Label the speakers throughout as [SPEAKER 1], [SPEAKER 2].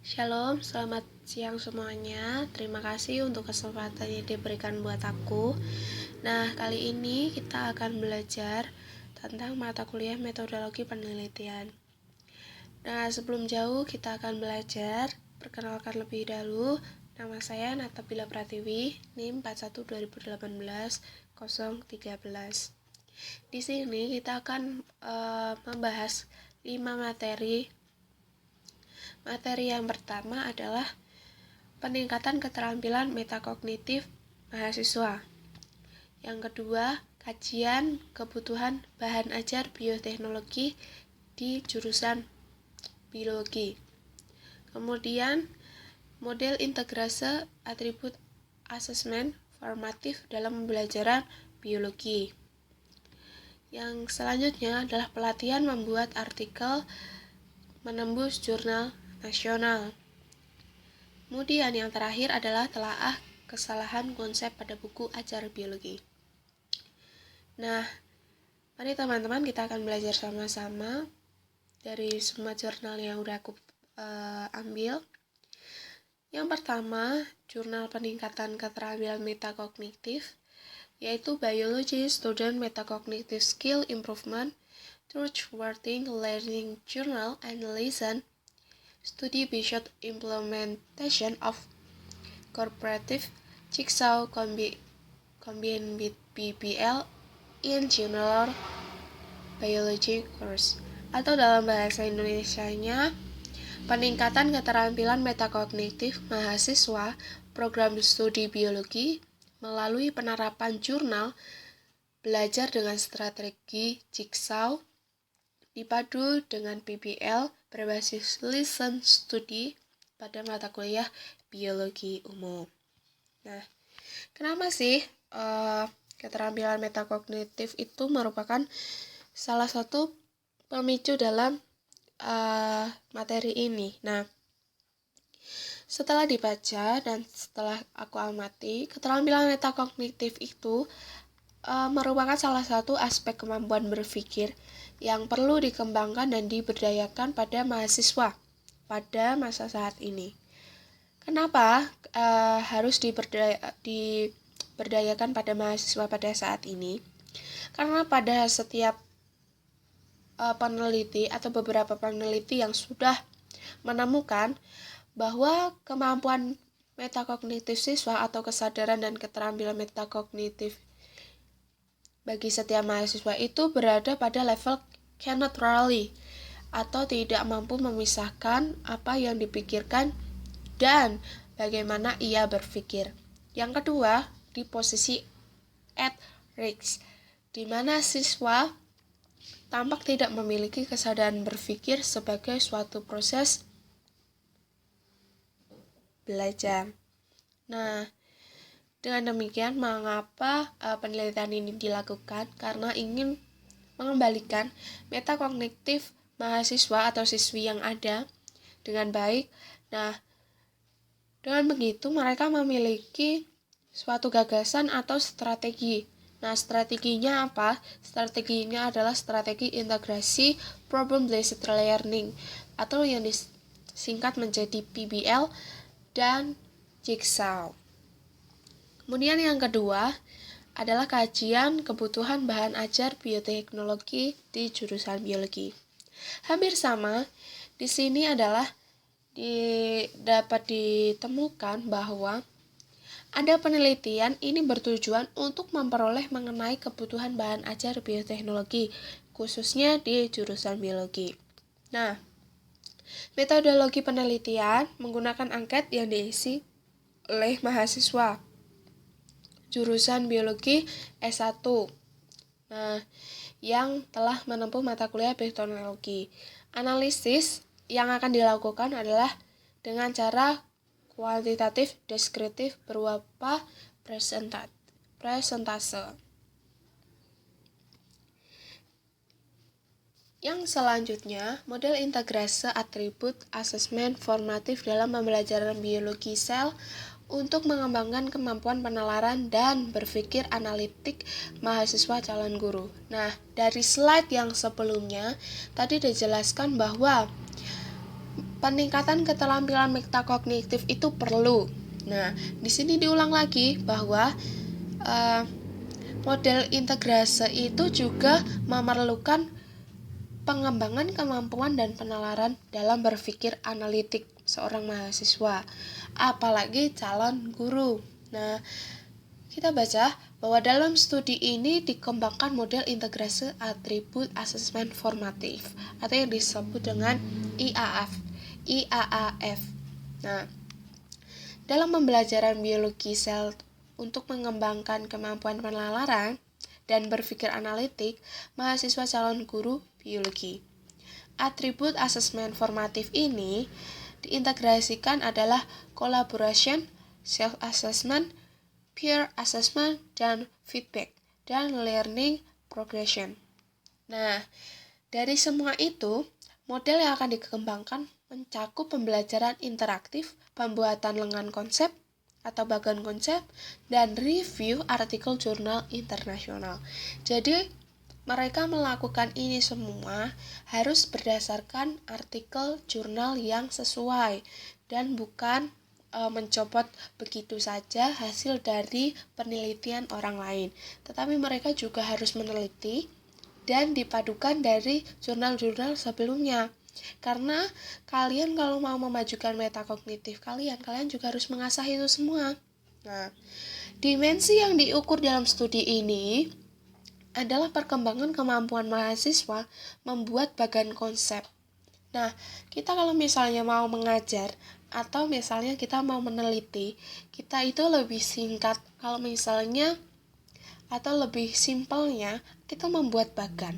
[SPEAKER 1] Shalom, selamat siang semuanya. Terima kasih untuk kesempatan yang diberikan buat aku. Nah, kali ini kita akan belajar tentang mata kuliah metodologi penelitian. Nah, sebelum jauh kita akan belajar. Perkenalkan lebih dahulu, nama saya Natabila Pratiwi, NIM 41 2018 013. Di sini kita akan membahas 5 materi. Materi yang pertama adalah peningkatan keterampilan metakognitif mahasiswa. Yang kedua, kajian kebutuhan bahan ajar bioteknologi di jurusan biologi. Kemudian, model integrase atribut asesmen formatif dalam pembelajaran biologi. Yang selanjutnya adalah pelatihan membuat artikel menembus jurnal nasional. Kemudian yang terakhir adalah telaah kesalahan konsep pada buku ajar biologi. Nah, mari teman-teman kita akan belajar sama-sama dari semua jurnal yang udah aku ambil. Yang pertama, jurnal peningkatan keterampilan metakognitif, yaitu Biology Student Metacognitive Skill Improvement Trustworthy Learning Journal and Lesson Study Based Implementation of Cooperative Jigsaw Combined with PBL in General Biology Course, atau dalam bahasa Indonesianya, peningkatan keterampilan metakognitif mahasiswa program studi biologi melalui penerapan jurnal belajar dengan strategi Jigsaw dipadu dengan PBL berbasis Lesson Study pada mata kuliah biologi umum. Nah, kenapa sih keterampilan metakognitif itu merupakan salah satu pemicu dalam materi ini? Nah, setelah dibaca dan setelah aku amati, keterampilan metakognitif itu merupakan salah satu aspek kemampuan berpikir yang perlu dikembangkan dan diberdayakan pada mahasiswa pada masa saat ini. Kenapa harus diberdayakan pada mahasiswa pada saat ini? Karena pada setiap peneliti atau beberapa peneliti yang sudah menemukan bahwa kemampuan metakognitif siswa atau kesadaran dan keterampilan metakognitif bagi setiap mahasiswa itu berada pada level cannot rally atau tidak mampu memisahkan apa yang dipikirkan dan bagaimana ia berpikir. Yang kedua, di posisi at risk, di mana siswa tampak tidak memiliki kesadaran berpikir sebagai suatu proses belajar. Nah, dengan demikian, mengapa penelitian ini dilakukan? Karena ingin mengembalikan metakognitif mahasiswa atau siswi yang ada dengan baik. Nah, dengan begitu mereka memiliki suatu gagasan atau strategi. Nah, strateginya apa? Strateginya adalah strategi integrasi problem-based learning atau yang disingkat menjadi PBL dan Jigsaw. Kemudian yang kedua adalah kajian kebutuhan bahan ajar bioteknologi di jurusan biologi. Hampir sama, di sini adalah dapat ditemukan bahwa ada penelitian ini bertujuan untuk memperoleh mengenai kebutuhan bahan ajar bioteknologi, khususnya di jurusan biologi. Nah, metodologi penelitian menggunakan angket yang diisi oleh mahasiswa jurusan biologi S1. Nah, yang telah menempuh mata kuliah bioteknologi. Analisis yang akan dilakukan adalah dengan cara kuantitatif deskriptif berupa presentase. Yang selanjutnya, model integrase atribut asesmen formatif dalam pembelajaran biologi sel untuk mengembangkan kemampuan penalaran dan berpikir analitik mahasiswa calon guru. Nah, dari slide yang sebelumnya tadi dijelaskan bahwa peningkatan keterampilan metakognitif itu perlu. Nah, di sini diulang lagi bahwa model integrase itu juga memerlukan pengembangan kemampuan dan penalaran dalam berpikir analitik seorang mahasiswa, apalagi calon guru. Nah, kita baca bahwa dalam studi ini dikembangkan model integrasi atribut asesmen formatif atau yang disebut dengan IAAF. Nah, dalam pembelajaran biologi sel untuk mengembangkan kemampuan penalaran dan berpikir analitik mahasiswa calon guru biologi. Atribut asesmen formatif ini diintegrasikan adalah collaboration, self-assessment, peer assessment, dan feedback, dan learning progression. Nah, dari semua itu, model yang akan dikembangkan mencakup pembelajaran interaktif, pembuatan lengan konsep atau bagan konsep, dan review artikel jurnal internasional. Jadi, mereka melakukan ini semua harus berdasarkan artikel jurnal yang sesuai dan bukan mencopot begitu saja hasil dari penelitian orang lain. Tetapi mereka juga harus meneliti dan dipadukan dari jurnal-jurnal sebelumnya. Karena kalian kalau mau memajukan metakognitif kalian juga harus mengasah itu semua. Nah, dimensi yang diukur dalam studi ini adalah perkembangan kemampuan mahasiswa membuat bagan konsep. Nah, kita kalau misalnya mau mengajar atau misalnya kita mau meneliti, kita itu lebih singkat kalau misalnya atau lebih simpelnya kita membuat bagan.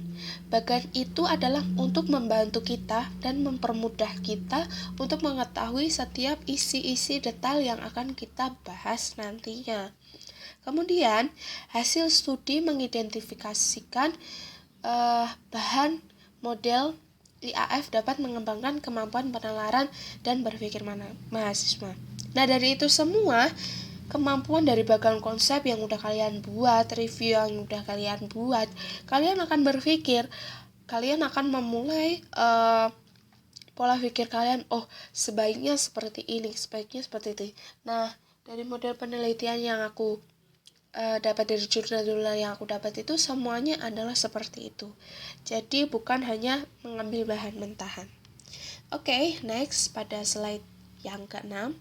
[SPEAKER 1] Bagan itu adalah untuk membantu kita dan mempermudah kita untuk mengetahui setiap isi-isi detail yang akan kita bahas nantinya. Kemudian, hasil studi mengidentifikasikan bahan model IAF dapat mengembangkan kemampuan penalaran dan berpikir mahasiswa. Nah, dari itu semua, kemampuan dari bagan konsep yang udah kalian buat, review yang udah kalian buat, kalian akan berpikir, kalian akan memulai pola pikir kalian, oh sebaiknya seperti ini, sebaiknya seperti itu. Nah, dari model penelitian yang aku dapat dari jurnal-jurnal yang aku dapat itu semuanya adalah seperti itu. Jadi bukan hanya mengambil bahan mentahan. Oke, next pada slide yang ke-6,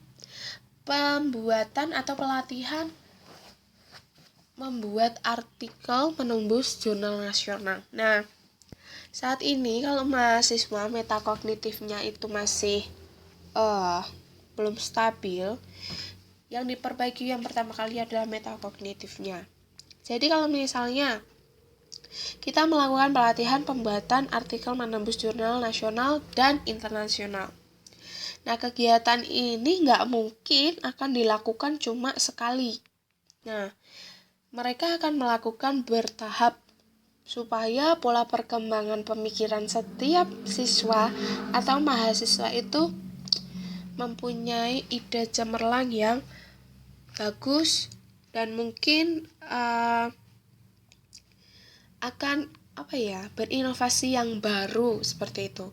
[SPEAKER 1] pembuatan atau pelatihan membuat artikel menembus jurnal nasional. Nah, saat ini kalau mahasiswa metakognitifnya itu masih belum stabil, yang diperbaiki yang pertama kali adalah metakognitifnya. Jadi kalau misalnya kita melakukan pelatihan pembuatan artikel menembus jurnal nasional dan internasional. Nah, kegiatan ini nggak mungkin akan dilakukan cuma sekali. Nah, mereka akan melakukan bertahap supaya pola perkembangan pemikiran setiap siswa atau mahasiswa itu mempunyai ide cemerlang yang bagus dan mungkin akan berinovasi yang baru seperti itu.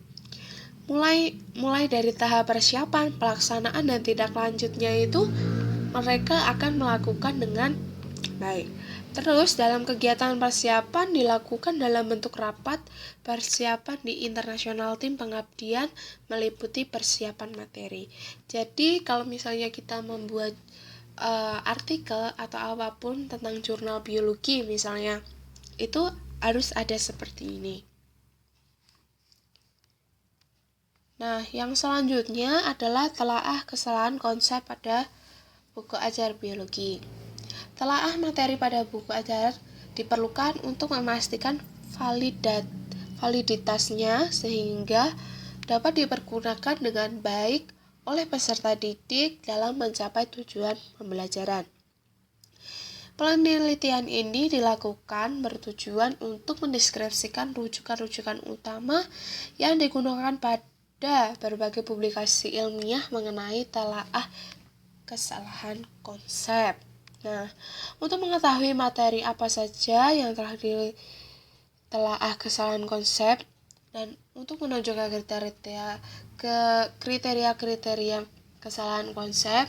[SPEAKER 1] Mulai dari tahap persiapan, pelaksanaan dan tindak lanjutnya itu mereka akan melakukan dengan baik. Terus dalam kegiatan persiapan dilakukan dalam bentuk rapat persiapan di internasional tim pengabdian meliputi persiapan materi. Jadi kalau misalnya kita membuat artikel atau apapun tentang jurnal biologi misalnya, itu harus ada seperti ini. Nah, yang selanjutnya adalah telaah kesalahan konsep pada buku ajar biologi. Telaah materi pada buku ajar diperlukan untuk memastikan validitasnya sehingga dapat dipergunakan dengan baik oleh peserta didik dalam mencapai tujuan pembelajaran. Penelitian ini dilakukan bertujuan untuk mendeskripsikan rujukan-rujukan utama yang digunakan pada berbagai publikasi ilmiah mengenai telaah kesalahan konsep. Nah, untuk mengetahui materi apa saja yang telah ditelaah kesalahan konsep, Dan untuk menuju ke kriteria kesalahan konsep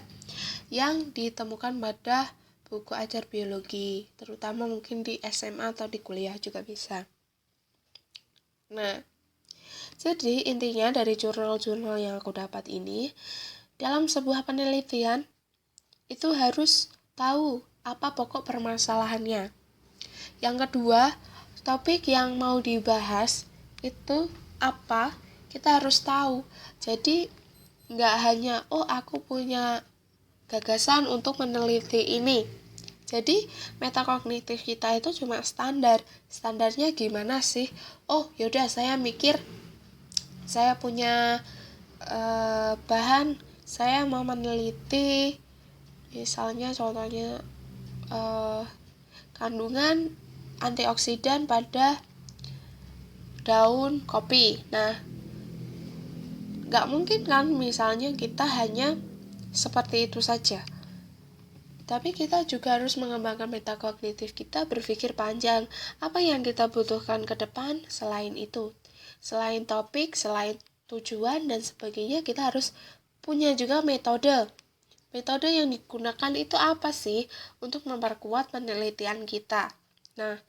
[SPEAKER 1] yang ditemukan pada buku ajar biologi, terutama mungkin di SMA atau di kuliah juga bisa. Nah, jadi intinya dari jurnal-jurnal yang aku dapat ini, dalam sebuah penelitian itu harus tahu apa pokok permasalahannya. Yang kedua, topik yang mau dibahas itu apa, kita harus tahu. Jadi nggak hanya aku punya gagasan untuk meneliti ini. Jadi metakognitif kita itu cuma standarnya gimana sih? Yaudah, saya mikir saya punya bahan, saya mau meneliti misalnya contohnya kandungan antioksidan pada daun kopi. Nah, nggak mungkin kan misalnya kita hanya seperti itu saja. Tapi kita juga harus mengembangkan metakognitif kita, berpikir panjang. Apa yang kita butuhkan ke depan selain itu? Selain topik, selain tujuan dan sebagainya, kita harus punya juga metode. Metode yang digunakan itu apa sih untuk memperkuat penelitian kita? Nah,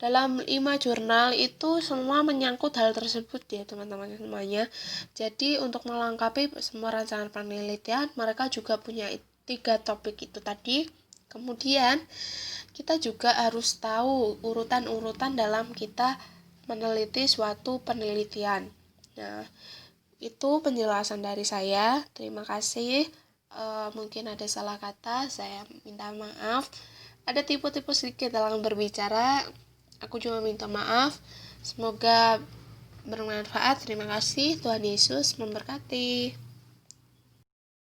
[SPEAKER 1] dalam 5 jurnal itu semua menyangkut hal tersebut ya teman-teman semuanya. Jadi untuk melengkapi semua rancangan penelitian, mereka juga punya 3 topik itu tadi. Kemudian kita juga harus tahu urutan-urutan dalam kita meneliti suatu penelitian. Nah, itu penjelasan dari saya. Terima kasih. Mungkin ada salah kata, saya minta maaf. Ada tipu-tipu sedikit dalam berbicara, aku cuma minta maaf. Semoga bermanfaat. Terima kasih. Tuhan Yesus memberkati.